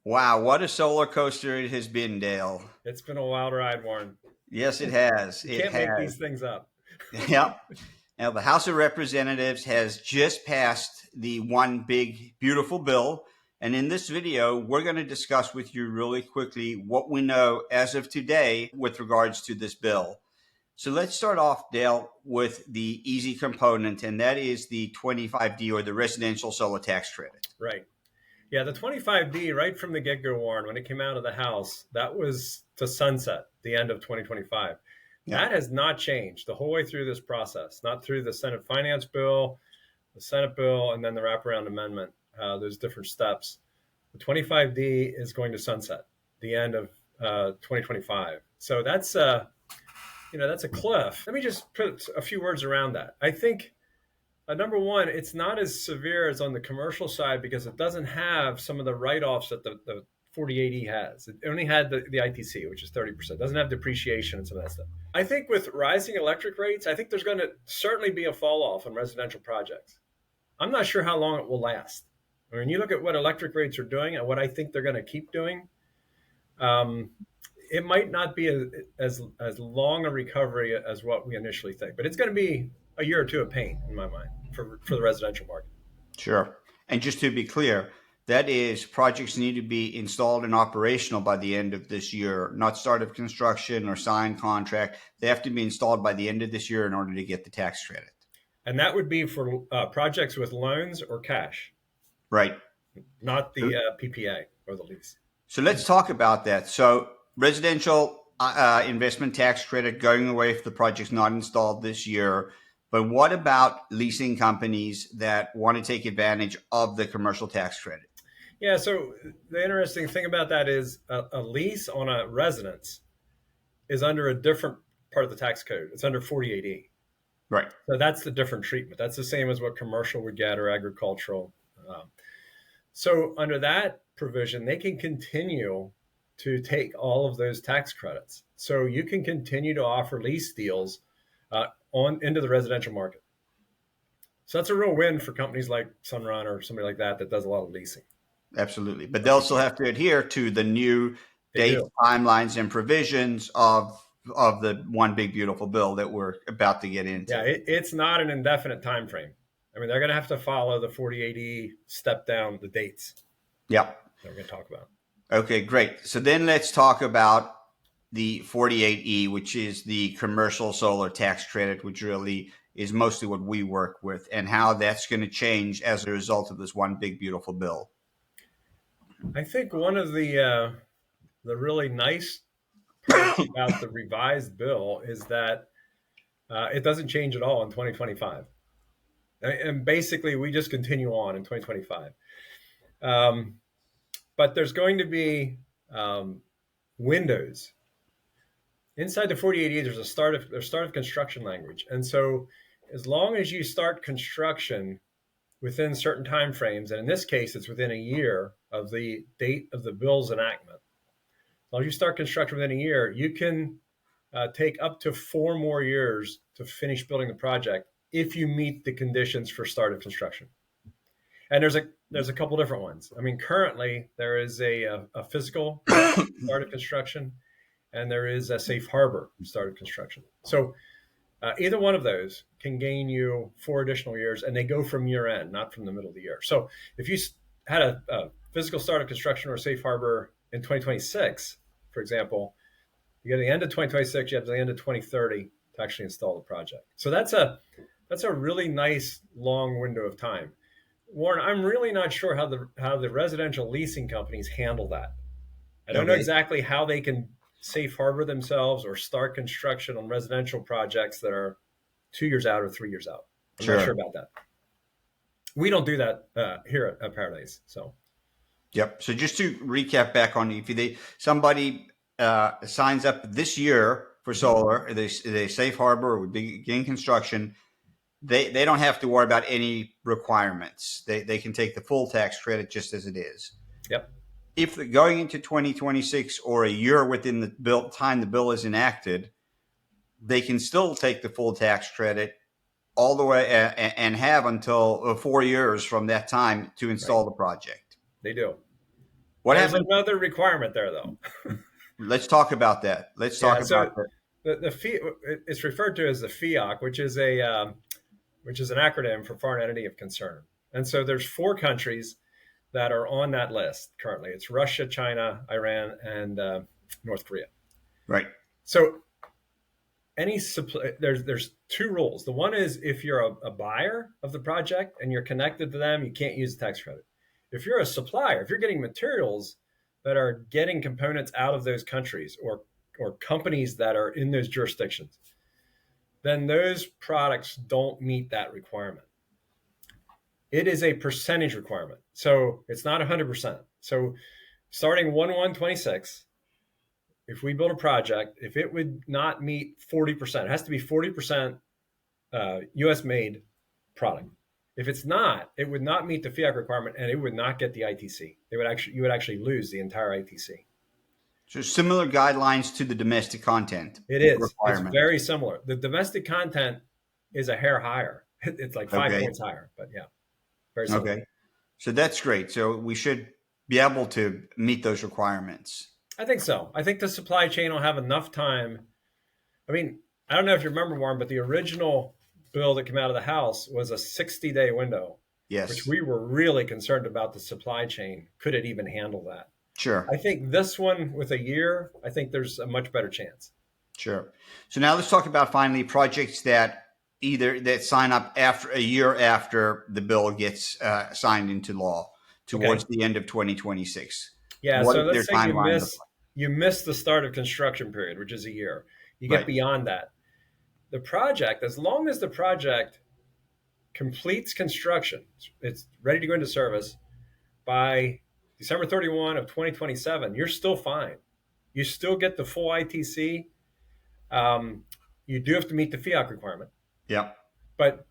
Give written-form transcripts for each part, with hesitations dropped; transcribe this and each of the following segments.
Wow, what a solar coaster it has been, Dale. It's been a wild ride, Warren. Yes, it has. You It can't make has. these things up. Yep. Now, the House of Representatives has just passed the one big, beautiful bill. And in this video, we're going to discuss with you really quickly what we know as of today with regards to this bill. So let's start off, Dale, with the easy component, and that is the 25D or the residential solar tax credit. Right. Yeah, the 25D, right from the get-go, Warren, when it came out of the House, that was to sunset the end of 2025. Yeah. That has not changed the whole way through this process, not through the Senate Finance Bill, the Senate Bill, and then the wraparound amendment. There's different steps. The 25D is going to sunset the end of 2025. So that's that's a cliff. Let me just put a few words around that. I think number one, it's not as severe as on the commercial side because it doesn't have some of the write-offs that the 48E has. It only had the ITC, which is 30%. It doesn't have depreciation and some of that stuff. I think with rising electric rates, I think there's going to certainly be a fall off on residential projects. I'm not sure how long it will last. I mean, you look at what electric rates are doing and what I think they're going to keep doing. It might not be as long a recovery as what we initially think, but it's going to be a year or two of pain in my mind for the residential market. Sure. And just to be clear, that is projects need to be installed and operational by the end of this year, not start of construction or signed contract. They have to be installed by the end of this year in order to get the tax credit. And that would be for projects with loans or cash. Right. Not the PPA or the lease. So let's talk about that. So residential investment tax credit going away if the project's not installed this year. But what about leasing companies that want to take advantage of the commercial tax credit? Yeah, so the interesting thing about that is a lease on a residence is under a different part of the tax code. It's under 48E. Right. So that's the different treatment. That's the same as what commercial would get or agricultural. So under that provision, they can continue to take all of those tax credits. So you can continue to offer lease deals into the residential market. So that's a real win for companies like Sunrun or somebody like that does a lot of leasing. Absolutely. But they'll still have to adhere to the new date, timelines, and provisions of the one big beautiful bill that we're about to get into. Yeah, it's not an indefinite time frame. I mean, they're going to have to follow the 48E step down the dates. Yep. That we're going to talk about. Okay, great. So then let's talk about the 48E, which is the commercial solar tax credit, which really is mostly what we work with, and how that's going to change as a result of this one big beautiful bill. I think one of the really nice parts about the revised bill is that it doesn't change at all in 2025. And basically, we just continue on in 2025. But there's going to be windows. Inside the 48E, there's a start of construction language. And so as long as you start construction within certain timeframes, and in this case, it's within a year of the date of the bill's enactment, as long as you start construction within a year, you can take up to 4 more years to finish building the project if you meet the conditions for start of construction. And there's a couple different ones. I mean, currently there is a physical start of construction, and there is a safe harbor start of construction. So either one of those can gain you 4 additional years, and they go from year end, not from the middle of the year. So if you had a physical start of construction or safe harbor in 2026, for example, you get to the end of 2026, you have to the end of 2030 to actually install the project. So that's a really nice long window of time. Warren, I'm really not sure how the residential leasing companies handle that. I don't know exactly how they can safe harbor themselves or start construction on residential projects that are 2 years out or 3 years out. I'm not sure about that. We don't do that here at Paradise. So, yep. So just to recap back on, if somebody signs up this year for solar, they safe harbor or begin construction, they don't have to worry about any requirements. They can take the full tax credit just as it is. Yep. If they're going into 2026 or a year within the time the bill is enacted, they can still take the full tax credit all the way and have until 4 years from that time to install the project. They do. What There's happened? another requirement there, though. Let's talk about that. Let's talk Yeah, about so that. the fee it's referred to as the FEOC, which is an acronym for Foreign Entity of Concern. And so there's 4 countries that are on that list currently. It's Russia, China, Iran, and North Korea. Right. So any supply, there's 2 rules. The one is if you're a buyer of the project and you're connected to them, you can't use the tax credit. If you're a supplier, if you're getting materials that are getting components out of those countries or companies that are in those jurisdictions, then those products don't meet that requirement. It is a percentage requirement. So it's not 100%. So starting 1/1/26, if we build a project, if it would not meet 40%, it has to be 40% US made product. If it's not, it would not meet the FEOC requirement and it would not get the ITC. You would actually lose the entire ITC. So similar guidelines to the domestic content It is. It's requirement. very similar. The domestic content is a hair higher. It's like 5 points higher, but yeah, very similar. Okay. So that's great. So we should be able to meet those requirements. I think so. I think the supply chain will have enough time. I mean, I don't know if you remember, Warren, but the original bill that came out of the House was a 60-day window, Yes. which we were really concerned about the supply chain. Could it even handle that? Sure. I think this one with a year, I think there's a much better chance. Sure. So now let's talk about finally projects that sign up after a year after the bill gets signed into law towards the end of 2026. Yeah. What So is their let's say timeline you miss the start of construction period, which is a year. You get beyond that. The project, as long as the project completes construction, it's ready to go into service by December 31 of 2027, you're still fine. You still get the full ITC. You do have to meet the FEOC requirement. Yeah. But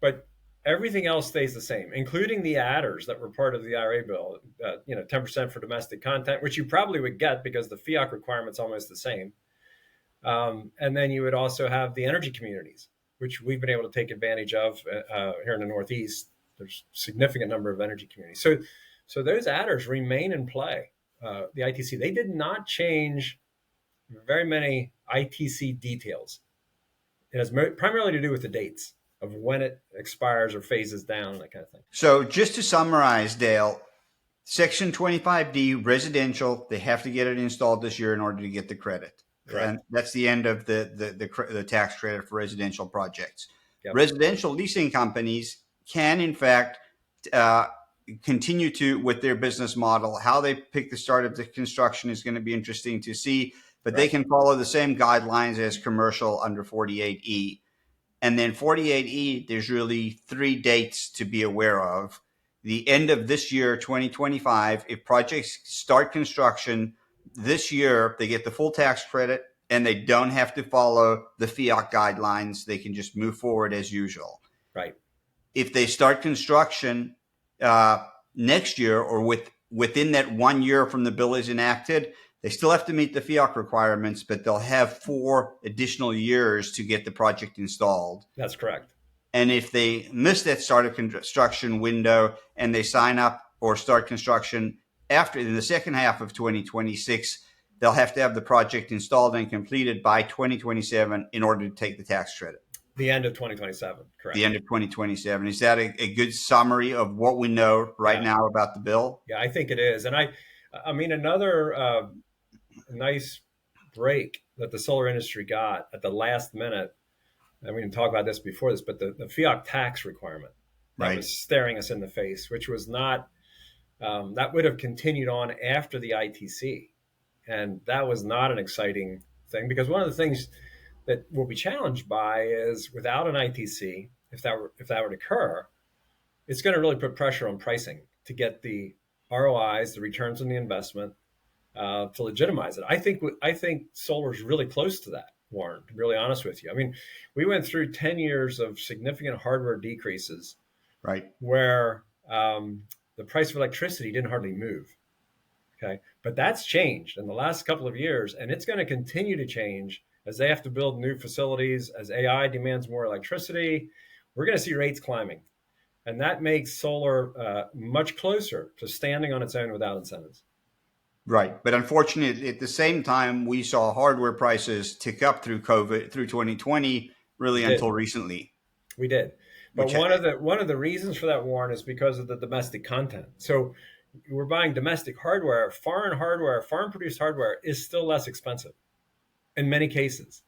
everything else stays the same, including the adders that were part of the IRA bill. 10% for domestic content, which you probably would get because the FEOC requirement's almost the same. And then you would also have the energy communities, which we've been able to take advantage of here in the Northeast. There's a significant number of energy communities. So those adders remain in play. The ITC, they did not change very many ITC details. It has primarily to do with the dates of when it expires or phases down, that kind of thing. So just to summarize, Dale, Section 25D residential, they have to get it installed this year in order to get the credit. Correct. And that's the end of the tax credit for residential projects. Yep. Residential leasing companies can, in fact, continue to with their business model. How they pick the start of the construction is going to be interesting to see, but they can follow the same guidelines as commercial under 48E. And then 48E, there's really 3 dates to be aware of. The end of this year, 2025, if projects start construction this year, they get the full tax credit and they don't have to follow the FEOC guidelines. They can just move forward as usual. Right. If they start construction next year or within that 1 year from the bill is enacted, they still have to meet the FEOC requirements, but they'll have 4 additional years to get the project installed. That's correct. And if they miss that start of construction window and they sign up or start construction in the second half of 2026, they'll have to have the project installed and completed by 2027 in order to take the tax credit. The end of 2027, correct. The end of 2027. Is that a good summary of what we know right now about the bill? Yeah, I think it is. And I mean, another nice break that the solar industry got at the last minute, and we didn't talk about this before this, but the FEOC tax requirement that was staring us in the face, which was not, that would have continued on after the ITC. And that was not an exciting thing, because one of the things that we'll be challenged by is without an ITC, if that were to occur, it's going to really put pressure on pricing to get the ROIs, the returns on the investment, to legitimize it. I think solar is really close to that, Warren, to be really honest with you. I mean, we went through 10 years of significant hardware decreases, right, where the price of electricity didn't hardly move. Okay, but that's changed in the last couple of years, and it's going to continue to change as they have to build new facilities, as AI demands more electricity. We're going to see rates climbing, and that makes solar much closer to standing on its own without incentives. Right. But unfortunately, at the same time, we saw hardware prices tick up through COVID, through 2020, We really did. until recently, We did. But which, one of the reasons for that, Warren, is because of the domestic content. So we're buying domestic hardware. Foreign produced hardware is still less expensive in many cases.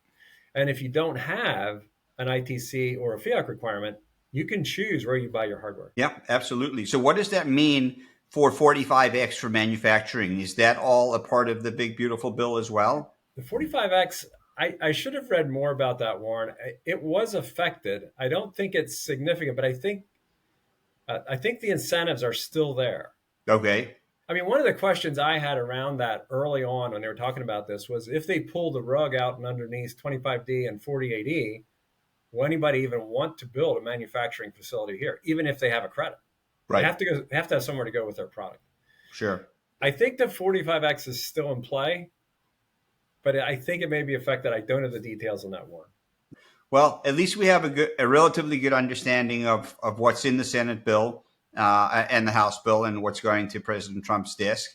And if you don't have an ITC or a FEOC requirement, you can choose where you buy your hardware. yeah, absolutely. So what does that mean for 45X for manufacturing? Is that all a part of the big, beautiful bill as well? The 45X, I should have read more about that, Warren. It was affected. I don't think it's significant, but I think the incentives are still there. Okay. I mean, one of the questions I had around that early on when they were talking about this was if they pull the rug out and underneath 25D and 48E, will anybody even want to build a manufacturing facility here, even if they have a credit? They Right. have to go. They have to have somewhere to go with their product. Sure. I think the 45X is still in play, but I think it may be affected. I don't have the details on that one. Well, at least we have a relatively good understanding of what's in the Senate bill and the House bill and what's going to President Trump's desk,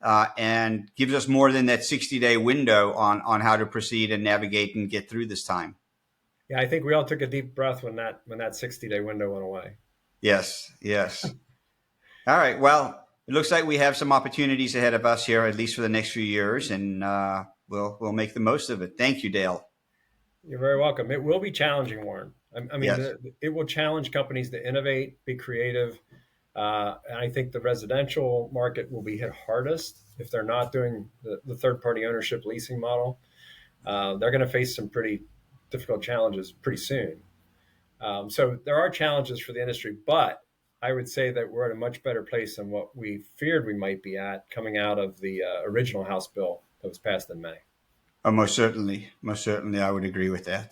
and gives us more than that 60-day window on how to proceed and navigate and get through this time. Yeah, I think we all took a deep breath when that 60-day window went away. Yes, yes. All right. Well, it looks like we have some opportunities ahead of us here, at least for the next few years, and we'll make the most of it. Thank you, Dale. You're very welcome. It will be challenging, Warren. I mean, Yes. it will challenge companies to innovate, be creative. And I think the residential market will be hit hardest if they're not doing the third-party ownership leasing model. They're going to face some pretty difficult challenges pretty soon. So there are challenges for the industry, but I would say that we're at a much better place than what we feared we might be at coming out of the original House bill that was passed in May. Oh, most certainly. Most certainly, I would agree with that.